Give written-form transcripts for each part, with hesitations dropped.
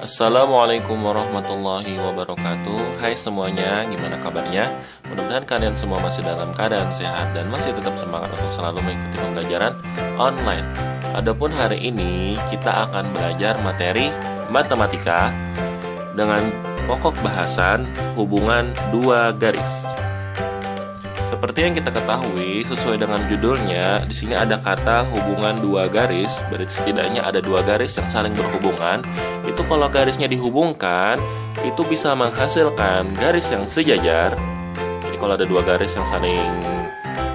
Assalamualaikum warahmatullahi wabarakatuh. Hai semuanya, gimana kabarnya? Mudah-mudahan kalian semua masih dalam keadaan sehat dan masih tetap semangat untuk selalu mengikuti pembelajaran online. Adapun hari ini kita akan belajar materi matematika dengan pokok bahasan hubungan dua garis. Seperti yang kita ketahui, sesuai dengan judulnya, di sini ada kata hubungan dua garis, berarti setidaknya ada dua garis yang saling berhubungan. Itu kalau garisnya dihubungkan, itu bisa menghasilkan garis yang sejajar. Jadi kalau ada dua garis yang saling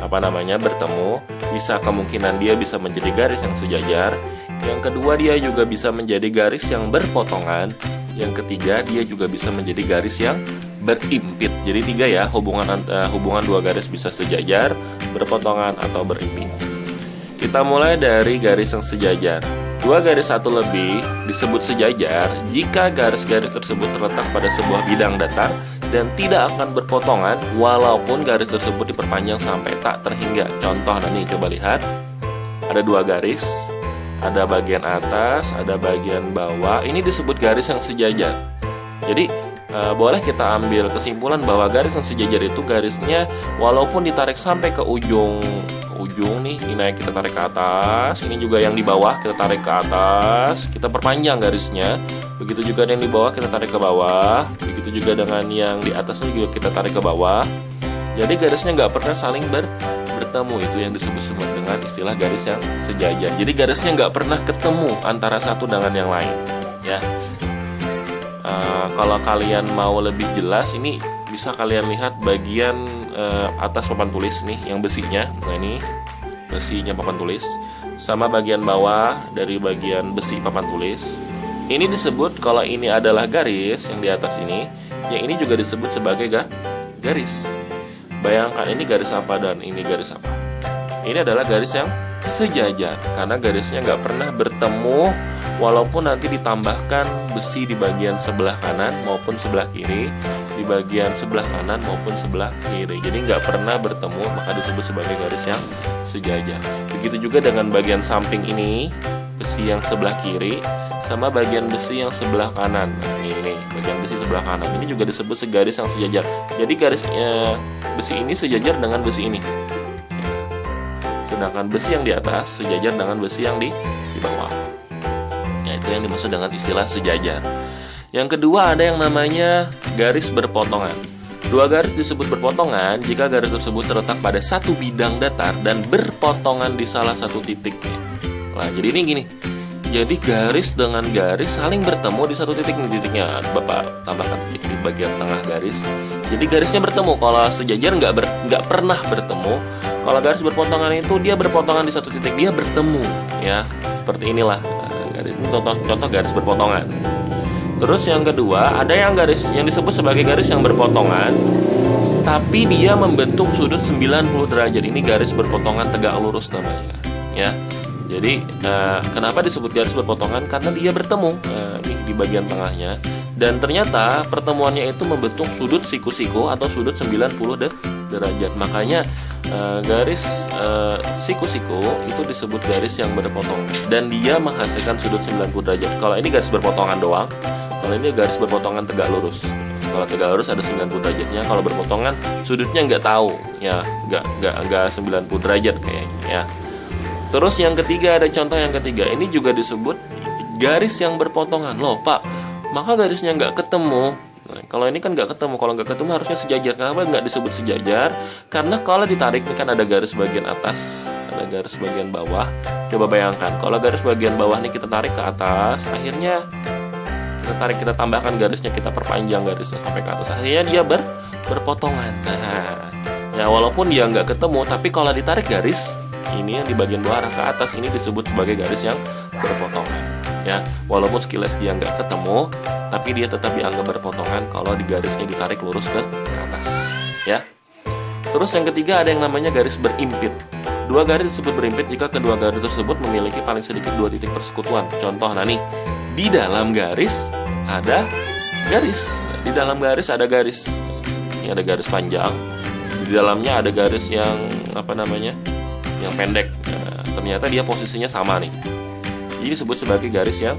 bertemu, bisa kemungkinan dia bisa menjadi garis yang sejajar. Yang kedua, dia juga bisa menjadi garis yang berpotongan. Yang ketiga, dia juga bisa menjadi garis yang berimpit. Jadi tiga ya, hubungan dua garis bisa sejajar, berpotongan, atau berimpit. Kita mulai dari garis yang sejajar. Dua garis satu lebih disebut sejajar jika garis-garis tersebut terletak pada sebuah bidang datar dan tidak akan berpotongan walaupun garis tersebut diperpanjang sampai tak terhingga. Contoh nih, coba lihat. Ada dua garis, ada bagian atas, ada bagian bawah. Ini disebut garis yang sejajar. Jadi boleh kita ambil kesimpulan bahwa garis yang sejajar itu garisnya walaupun ditarik sampai ke ujung nih, ini naik kita tarik ke atas, ini juga yang di bawah kita tarik ke atas, kita perpanjang garisnya. Begitu juga yang di bawah kita tarik ke bawah, begitu juga dengan yang di atasnya juga kita tarik ke bawah. Jadi garisnya nggak pernah saling bertemu, itu yang disebut dengan istilah garis yang sejajar. Jadi garisnya nggak pernah ketemu antara satu dengan yang lain, ya. Kalau kalian mau lebih jelas, ini bisa kalian lihat bagian atas papan tulis nih, yang besinya. Nah, ini besinya papan tulis, sama bagian bawah dari bagian besi papan tulis. Ini disebut, kalau ini adalah garis yang di atas ini, yang ini juga disebut sebagai garis. Bayangkan ini garis apa dan ini garis apa. Ini adalah garis yang sejajar karena garisnya nggak pernah bertemu walaupun nanti ditambahkan besi di bagian sebelah kanan maupun sebelah kiri, di bagian sebelah kanan maupun sebelah kiri. Jadi nggak pernah bertemu, maka disebut sebagai garis yang sejajar. Begitu juga dengan bagian samping ini, besi yang sebelah kiri sama bagian besi yang sebelah kanan. Nah, ini bagian besi sebelah kanan ini juga disebut garis yang sejajar. Jadi garisnya besi ini sejajar dengan besi ini. Sedangkan besi yang di atas sejajar dengan besi yang di bawah. Itu yang dimaksud dengan istilah sejajar. Yang kedua, ada yang namanya garis berpotongan. Dua garis disebut berpotongan jika garis tersebut terletak pada satu bidang datar dan berpotongan di salah satu titiknya. Nah, jadi ini gini. Jadi garis dengan garis saling bertemu di satu titik nih, titiknya Bapak tambahkan titik di bagian tengah garis. Jadi garisnya bertemu. Kalau sejajar nggak pernah bertemu. Kalau garis berpotongan itu dia berpotongan di satu titik, dia bertemu, ya. Seperti inilah. Ini contoh garis berpotongan. Terus yang kedua, ada yang garis yang disebut sebagai garis yang berpotongan tapi dia membentuk sudut 90 derajat. Ini garis berpotongan tegak lurus namanya, ya. Jadi kenapa disebut garis berpotongan? Karena dia bertemu nih di bagian tengahnya, dan ternyata pertemuannya itu membentuk sudut siku-siku atau sudut 90 derajat. Makanya garis siku-siku itu disebut garis yang berpotongan dan dia menghasilkan sudut 90 derajat. Kalau ini garis berpotongan doang, kalau ini garis berpotongan tegak lurus. Kalau tegak lurus ada 90 derajatnya, kalau berpotongan sudutnya nggak tahu, ya, nggak 90 derajat kayaknya, ya. Terus yang ketiga, ada contoh yang ketiga. Ini juga disebut garis yang berpotongan. Loh Pak, maka garisnya nggak ketemu. Nah, kalau ini kan nggak ketemu. Kalau nggak ketemu harusnya sejajar. Kenapa nggak disebut sejajar? Karena kalau ditarik ini kan ada garis bagian atas, ada garis bagian bawah. Coba bayangkan, kalau garis bagian bawah ini kita tarik ke atas, akhirnya kita tambahkan garisnya, kita perpanjang garisnya sampai ke atas. Akhirnya dia berpotongan. Nah, ya walaupun dia nggak ketemu, tapi kalau ditarik garis ini yang di bagian bawah arah ke atas, ini disebut sebagai garis yang berpotongan, ya. Walaupun sekilas dia nggak ketemu, tapi dia tetap dianggap berpotongan kalau di garisnya ditarik lurus ke atas, ya. Terus yang ketiga, ada yang namanya garis berimpit. Dua garis disebut berimpit jika kedua garis tersebut memiliki paling sedikit dua titik persekutuan. Contoh, nih, di dalam garis ada garis. Di dalam garis ada garis. Ini ada garis panjang. Di dalamnya ada garis yang yang pendek. Ternyata dia posisinya sama nih. Jadi disebut sebagai garis yang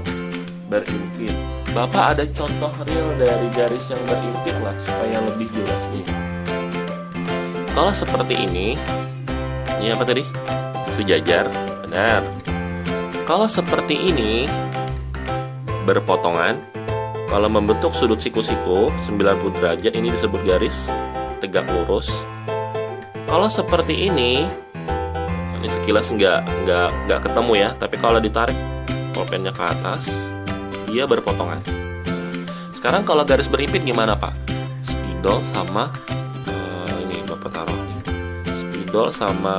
berimpit. Bapak ada contoh real dari garis yang berimpit lah supaya lebih jelas nih. Kalau seperti ini apa tadi? Sejajar, benar. Kalau seperti ini berpotongan, kalau membentuk sudut siku-siku 90 derajat, ini disebut garis tegak lurus. Kalau seperti ini sekilas nggak ketemu ya, tapi kalau ditarik pulpennya ke atas, dia berpotongan. Sekarang kalau garis berimpit gimana Pak? Spidol sama ini Bapak taruh nih. Spidol sama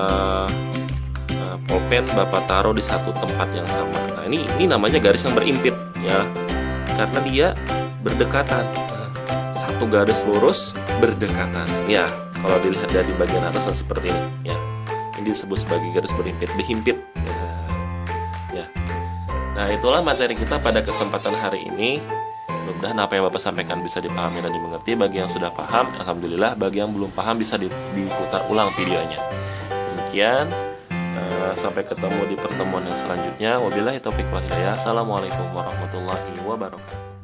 pulpen Bapak taruh di satu tempat yang sama. Nah ini namanya garis yang berimpit ya, karena dia berdekatan. Satu garis lurus berdekatan. Ya, kalau dilihat dari bagian atas seperti ini ya. Ini disebut sebagai garis berimpit, berhimpit. Ya. Nah, itulah materi kita pada kesempatan hari ini. Mudah-mudahan apa yang Bapak sampaikan bisa dipahami dan dimengerti. Bagi yang sudah paham, alhamdulillah. Bagi yang belum paham bisa diputar ulang videonya. Demikian. Sampai ketemu di pertemuan yang selanjutnya. Wabillahi taufiq wal hidayah. Assalamualaikum warahmatullahi wabarakatuh.